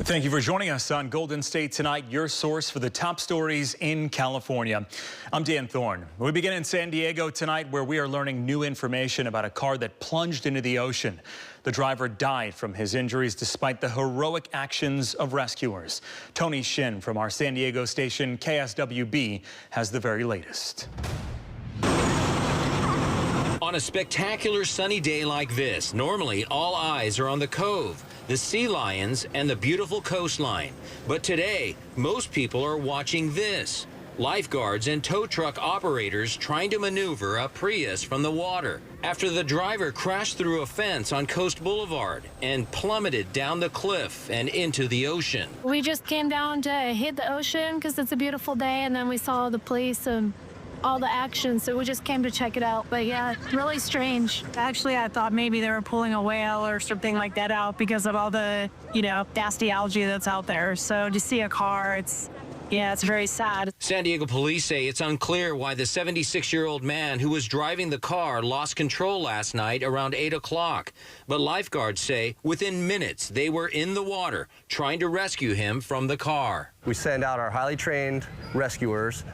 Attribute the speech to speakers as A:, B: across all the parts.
A: Thank you for joining us on Golden State Tonight, your source for the top stories in California. I'm Dan Thorne. We begin in San Diego tonight, where we are learning new information about a car that plunged into the ocean. The driver died from his injuries despite the heroic actions of rescuers. Tony Shin from our San Diego station KSWB has the very latest.
B: On a spectacular sunny day like this, normally all eyes are on the cove, the sea lions, and the beautiful coastline. But today, most people are watching this. Lifeguards and tow truck operators trying to maneuver a Prius from the water after the driver crashed through a fence on Coast Boulevard and plummeted down the cliff and into the ocean.
C: We just came down to hit the ocean because it's a beautiful day, and then we saw the police and all the action, so we just came to check it out. But yeah, really strange.
D: Actually, I thought maybe they were pulling a whale or something like that out because of all the, nasty algae that's out there. So to see a car, it's very sad.
B: San Diego police say it's unclear why the 76-year-old man who was driving the car lost control last night around 8 o'clock. But lifeguards say within minutes they were in the water trying to rescue him from the car.
E: We send out our highly trained rescuers.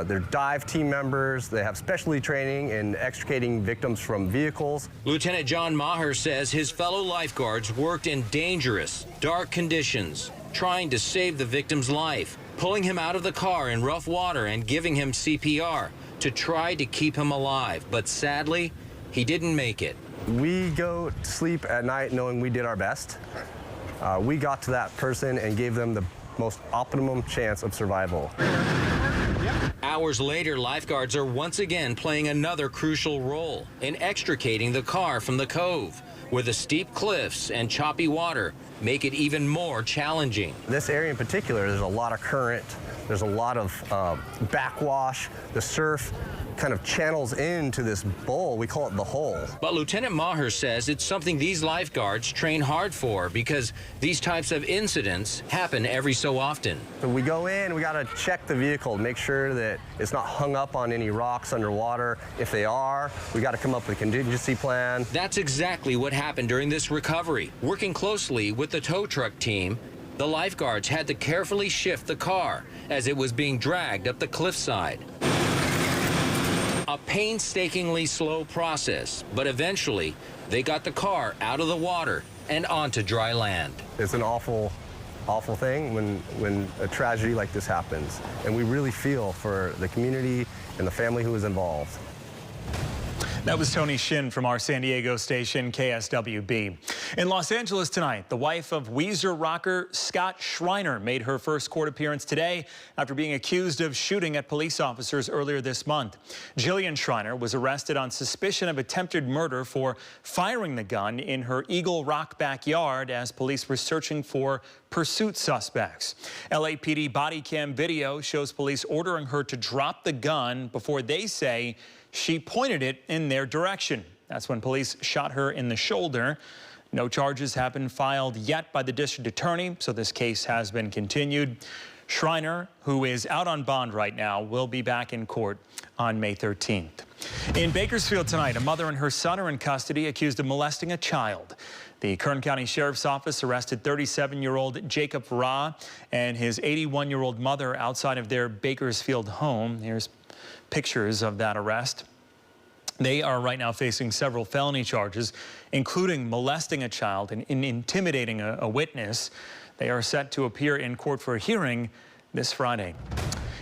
E: They're dive team members. They have specialty training in extricating victims from vehicles.
B: Lieutenant John Maher says his fellow lifeguards worked in dangerous, dark conditions, trying to save the victim's life, pulling him out of the car in rough water and giving him CPR to try to keep him alive. But sadly, he didn't make it.
E: We go to sleep at night knowing we did our best. We got to that person and gave them the most optimum chance of survival.
B: Hours later, lifeguards are once again playing another crucial role in extricating the car from the cove, where the steep cliffs and choppy water make it even more challenging.
E: This area in particular, there's a lot of current, there's a lot of backwash. The surf kind of channels into this bowl. We call it the hole.
B: But Lieutenant Maher says it's something these lifeguards train hard for because these types of incidents happen every so often.
E: So we go in, we got to check the vehicle, make sure that it's not hung up on any rocks underwater. If they are, we got to come up with a contingency plan.
B: That's exactly what happened during this recovery. Working closely with the tow truck team, the lifeguards had to carefully shift the car as it was being dragged up the cliffside. A painstakingly slow process, but eventually they got the car out of the water and onto dry land.
E: It's an awful thing when a tragedy like this happens, and we really feel for the community and the family who was involved.
A: That was Tony Shin from our San Diego station, KSWB. In Los Angeles tonight, the wife of Weezer rocker Scott Shriner made her first court appearance today after being accused of shooting at police officers earlier this month. Jillian Shriner was arrested on suspicion of attempted murder for firing the gun in her Eagle Rock backyard as police were searching for pursuit suspects. LAPD body cam video shows police ordering her to drop the gun before they say she pointed it in their direction. That's when police shot her in the shoulder. No charges have been filed yet by the district attorney, so this case has been continued. Shriner, who is out on bond right now, will be back in court on May 13th. In Bakersfield tonight, a mother and her son are in custody accused of molesting a child. The Kern County Sheriff's Office arrested 37-year-old Jacob Ra and his 81-year-old mother outside of their Bakersfield home. Here's pictures of that arrest. They are right now facing several felony charges, including molesting a child and intimidating a witness. They are set to appear in court for a hearing this Friday.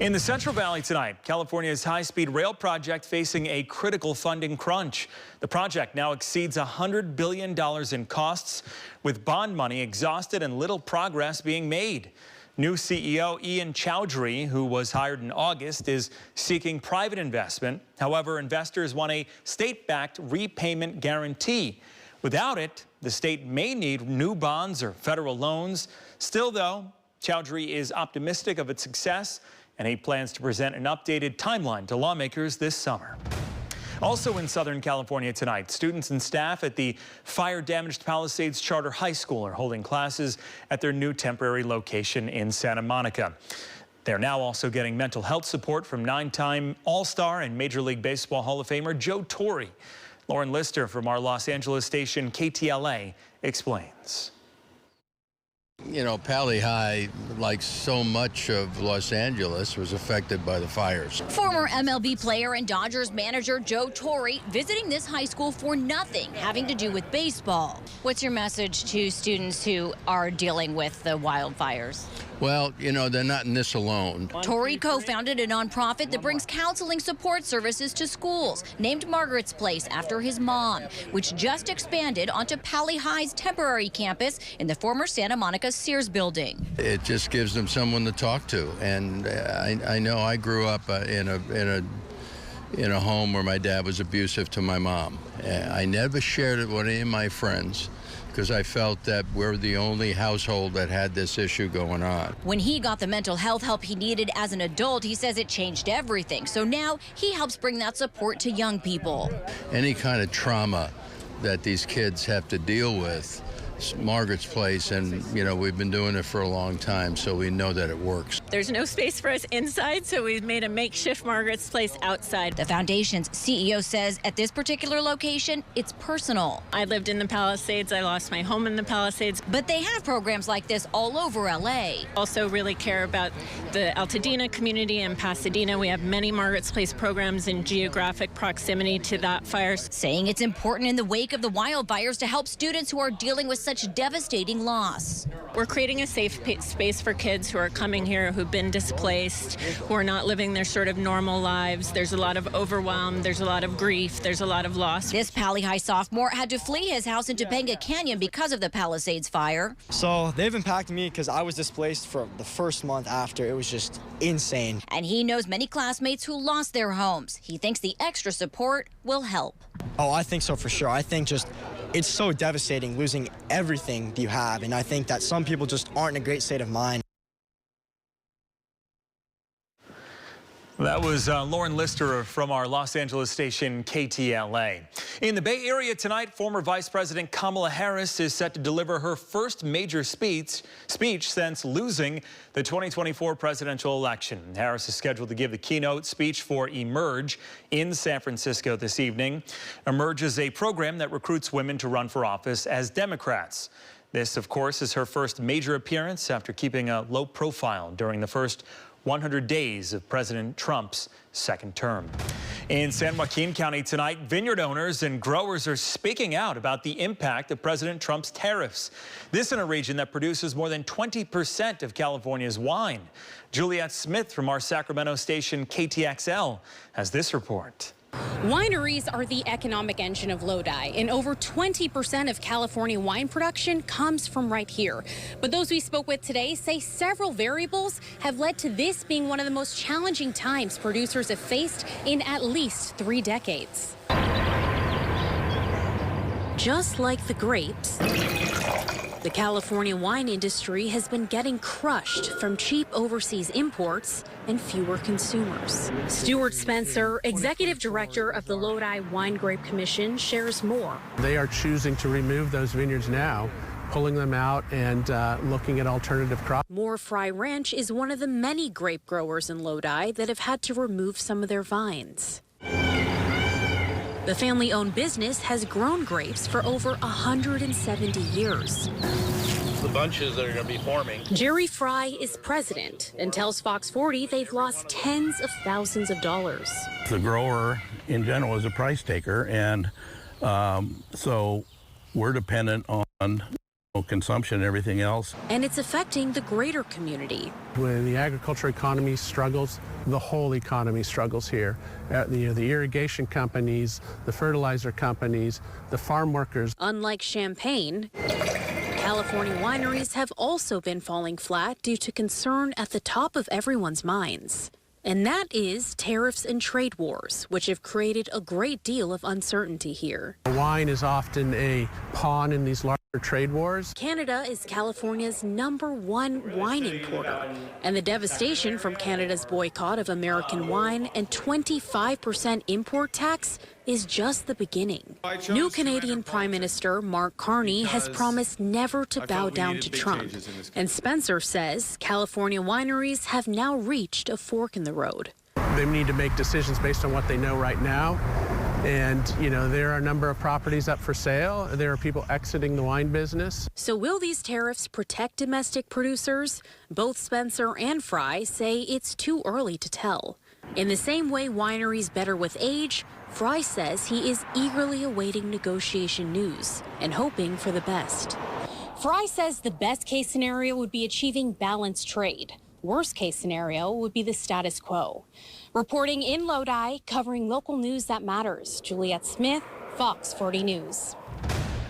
A: In the Central Valley tonight, California's high-speed rail project facing a critical funding crunch. The project now exceeds $100 billion in costs, with bond money exhausted and little progress being made. New CEO Ian Chowdhury, who was hired in August, is seeking private investment. However, investors want a state-backed repayment guarantee. Without it, the state may need new bonds or federal loans. Still, though, Chowdhury is optimistic of its success, and he plans to present an updated timeline to lawmakers this summer. Also in Southern California tonight, students and staff at the fire-damaged Palisades Charter High School are holding classes at their new temporary location in Santa Monica. They're now also getting mental health support from 9-time All-Star and Major League Baseball Hall of Famer Joe Torre. Lauren Lister from our Los Angeles station KTLA explains.
F: You know, Pali High, like so much of Los Angeles, was affected by the fires.
G: Former MLB player and Dodgers manager Joe Torre visiting this high school for nothing having to do with baseball. What's your message to students who are dealing with the wildfires?
F: Well, you know, they're not in this alone.
G: Torre co-founded a nonprofit that brings counseling support services to schools, named Margaret's Place after his mom, which just expanded onto Pali High's temporary campus in the former Santa Monica Sears building.
F: It just gives them someone to talk to. And I know I grew up in a home where my dad was abusive to my mom. I never shared it with any of my friends, because I felt that we're the only household that had this issue going on.
G: When he got the mental health help he needed as an adult, he says it changed everything. So now he helps bring that support to young people.
F: Any kind of trauma that these kids have to deal with, Margaret's Place, and you know, we've been doing it for a long time, so we know that it works.
H: There's no space for us inside, so we've made a makeshift Margaret's Place outside.
G: The foundation's CEO says at this particular location, it's personal.
H: I lived in the Palisades. I lost my home in the Palisades.
G: But they have programs like this all over LA.
H: Also really care about the Altadena community in Pasadena. We have many Margaret's Place programs in geographic proximity to that fire.
G: Saying it's important in the wake of the wildfires to help students who are dealing with such devastating loss.
H: We're creating a safe space for kids who are coming here, who've been displaced, who are not living their sort of normal lives. There's a lot of overwhelm, there's a lot of grief, there's a lot of loss.
G: This Pali High sophomore had to flee his house in Topanga Canyon because of the Palisades fire.
I: So they've impacted me because I was displaced for the first month after. It was just insane.
G: And he knows many classmates who lost their homes. He thinks the extra support will help.
I: Oh, I think so for sure. I think just it's so devastating losing everything you have, and I think that some people just aren't in a great state of mind.
A: That was Lauren Lister from our Los Angeles station KTLA. In the Bay Area tonight, former Vice President Kamala Harris is set to deliver her first major speech since losing the 2024 presidential election. Harris is scheduled to give the keynote speech for Emerge in San Francisco this evening. Emerge is a program that recruits women to run for office as Democrats. This, of course, is her first major appearance after keeping a low profile during the first 100 days of President Trump's second term. In San Joaquin County tonight, vineyard owners and growers are speaking out about the impact of President Trump's tariffs. This in a region that produces more than 20% of California's wine. Juliette Smith from our Sacramento station KTXL has this report.
J: Wineries are the economic engine of Lodi, and over 20% of California wine production comes from right here. But those we spoke with today say several variables have led to this being one of the most challenging times producers have faced in at least 3 decades. Just like the grapes, the California wine industry has been getting crushed from cheap overseas imports and fewer consumers. Stuart Spencer, executive director of the Lodi Wine Grape Commission, shares more.
K: They are choosing to remove those vineyards now, pulling them out and looking at alternative crops.
J: Moore Fry Ranch is one of the many grape growers in Lodi that have had to remove some of their vines. The family-owned business has grown grapes for over 170 years.
L: The bunches that are going to be forming.
J: Jerry Fry is president and tells Fox 40 they've lost tens of thousands of dollars.
M: The grower in general is a price taker, and so we're dependent on consumption and everything else.
J: And it's affecting the greater community.
K: When the agriculture economy struggles, the whole economy struggles here. The irrigation companies, the fertilizer companies, the farm workers.
J: Unlike Champagne, California wineries have also been falling flat due to concern at the top of everyone's minds. And that is tariffs and trade wars, which have created a great deal of uncertainty here.
K: Wine is often a pawn in these larger trade wars.
J: Canada is California's #1 wine importer, and the devastation from Canada's boycott of American wine and 25% import tax is just the beginning. New Canadian Prime Minister Mark Carney has promised never to bow down to Trump. And Spencer says California wineries have now reached a fork in the road.
K: They need to make decisions based on what they know right now And, you know, there are a number of properties up for sale. There are people exiting the wine business.
J: So will these tariffs protect domestic producers? Both Spencer and Fry say it's too early to tell. In the same way wineries better with age, Fry says he is eagerly awaiting negotiation news and hoping for the best. Fry says the best case scenario would be achieving balanced trade. Worst case scenario would be the status quo. Reporting in Lodi, covering local news that matters, Juliette Smith, Fox 40 News.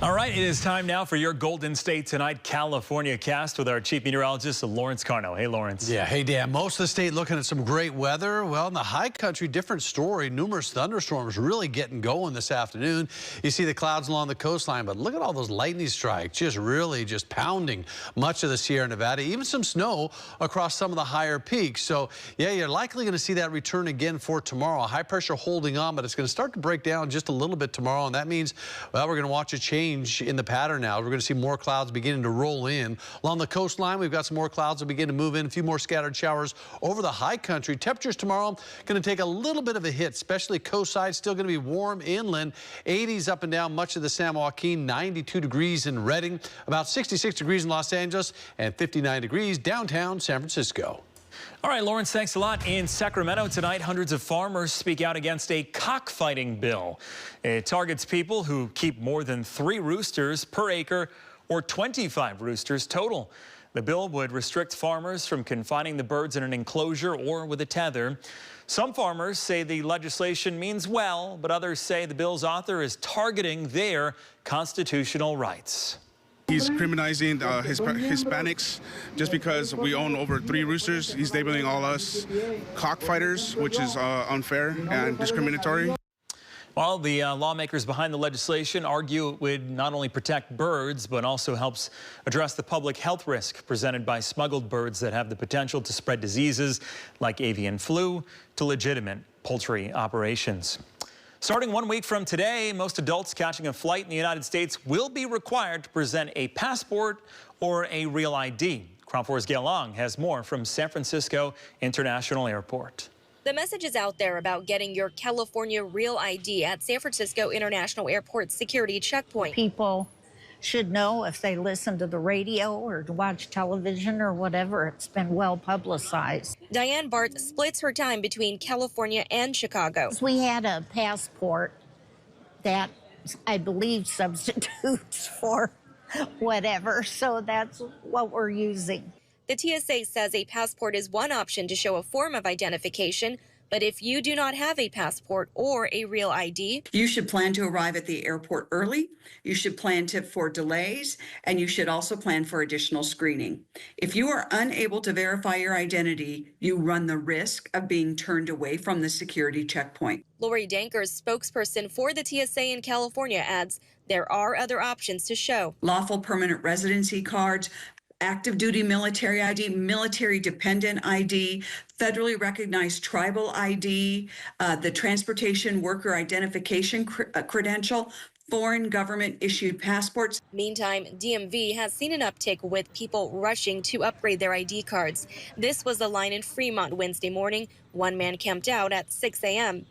A: All right, it is time now for your Golden State Tonight California cast with our chief meteorologist, Lawrence Carno. Hey, Lawrence.
N: Yeah, hey, Dan. Most of the state looking at some great weather. Well, in the high country, different story. Numerous thunderstorms really getting going this afternoon. You see the clouds along the coastline, but look at all those lightning strikes, just pounding much of the Sierra Nevada, even some snow across some of the higher peaks. So, yeah, you're likely going to see that return again for tomorrow. High pressure holding on, but it's going to start to break down just a little bit tomorrow, and that means, well, we're going to watch a change in the pattern now. We're going to see more clouds beginning to roll in. Along the coastline, we've got some more clouds that begin to move in, a few more scattered showers over the high country. Temperatures tomorrow going to take a little bit of a hit, especially coast side. Still going to be warm inland. 80s up and down much of the San Joaquin, 92 degrees in Redding, about 66 degrees in Los Angeles, and 59 degrees downtown San Francisco.
A: All right, Lawrence, thanks a lot. In Sacramento tonight, hundreds of farmers speak out against a cockfighting bill. It targets people who keep more than 3 roosters per acre or 25 roosters total. The bill would restrict farmers from confining the birds in an enclosure or with a tether. Some farmers say the legislation means well, but others say the bill's author is targeting their constitutional rights.
O: He's criminalizing Hispanics just because we own over 3 roosters. He's labeling all us cockfighters, which is unfair and discriminatory.
A: Well, the lawmakers behind the legislation argue it would not only protect birds, but also helps address the public health risk presented by smuggled birds that have the potential to spread diseases like avian flu to legitimate poultry operations. Starting 1 week from today, most adults catching a flight in the United States will be required to present a passport or a real ID. KRON 4's Gail Long has more from San Francisco International Airport.
P: The message is out there about getting your California Real ID at San Francisco International Airport security checkpoint.
Q: People should know if they listen to the radio or watch television or whatever. It's been well publicized.
P: Diane Bart splits her time between California and Chicago.
Q: We had a passport that I believe substitutes for whatever, so that's what we're using.
P: The TSA says a passport is one option to show a form of identification, but if you do not have a passport or a real ID,
R: you should plan to arrive at the airport early. You should plan for delays, and you should also plan for additional screening. If you are unable to verify your identity, you run the risk of being turned away from the security checkpoint.
P: Lori Dankers, spokesperson for the TSA in California, adds there are other options to show.
R: Lawful permanent residency cards, active duty military ID, military dependent ID, federally recognized tribal ID, the transportation worker identification credential, foreign government issued passports.
P: Meantime, DMV has seen an uptick with people rushing to upgrade their ID cards. This was the line in Fremont Wednesday morning. One man camped out at 6 a.m.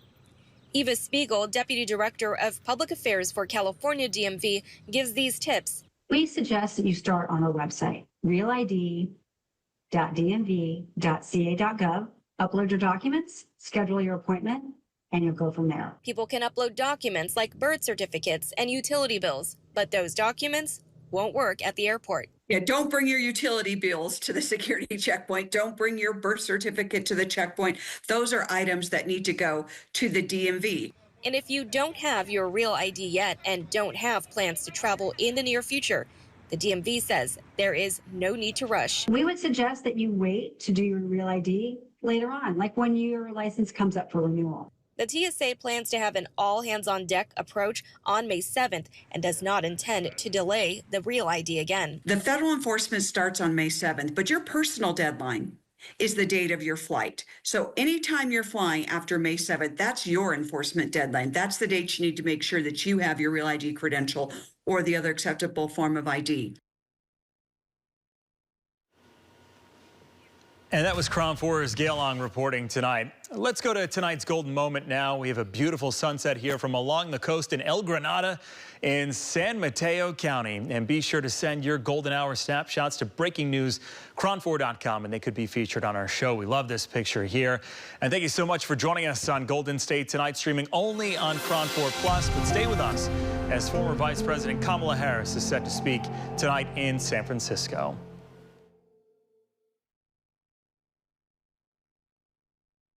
P: Eva Spiegel, Deputy Director of Public Affairs for California DMV, gives these tips.
S: We suggest that you start on our website, realid.dmv.ca.gov, upload your documents, schedule your appointment, and you'll go from there.
P: People can upload documents like birth certificates and utility bills, but those documents won't work at the airport.
R: Yeah, don't bring your utility bills to the security checkpoint. Don't bring your birth certificate to the checkpoint. Those are items that need to go to the DMV.
P: And if you don't have your real ID yet and don't have plans to travel in the near future, the DMV says there is no need to rush.
S: We would suggest that you wait to do your real ID later on, like when your license comes up for renewal.
P: The TSA plans to have an all-hands-on-deck approach on May 7th and does not intend to delay the real ID again.
R: The federal enforcement starts on May 7th, but your personal deadline is the date of your flight. So anytime you're flying after May 7th, that's your enforcement deadline. That's the date you need to make sure that you have your real ID credential or the other acceptable form of ID.
A: And that was KRON 4's Gail Long reporting tonight. Let's go to tonight's golden moment now. We have a beautiful sunset here from along the coast in El Granada in San Mateo County. And be sure to send your golden hour snapshots to breakingnews.kron4.com, and they could be featured on our show. We love this picture here. And thank you so much for joining us on Golden State tonight, streaming only on KRON 4 Plus. But stay with us as former Vice President Kamala Harris is set to speak tonight in San Francisco.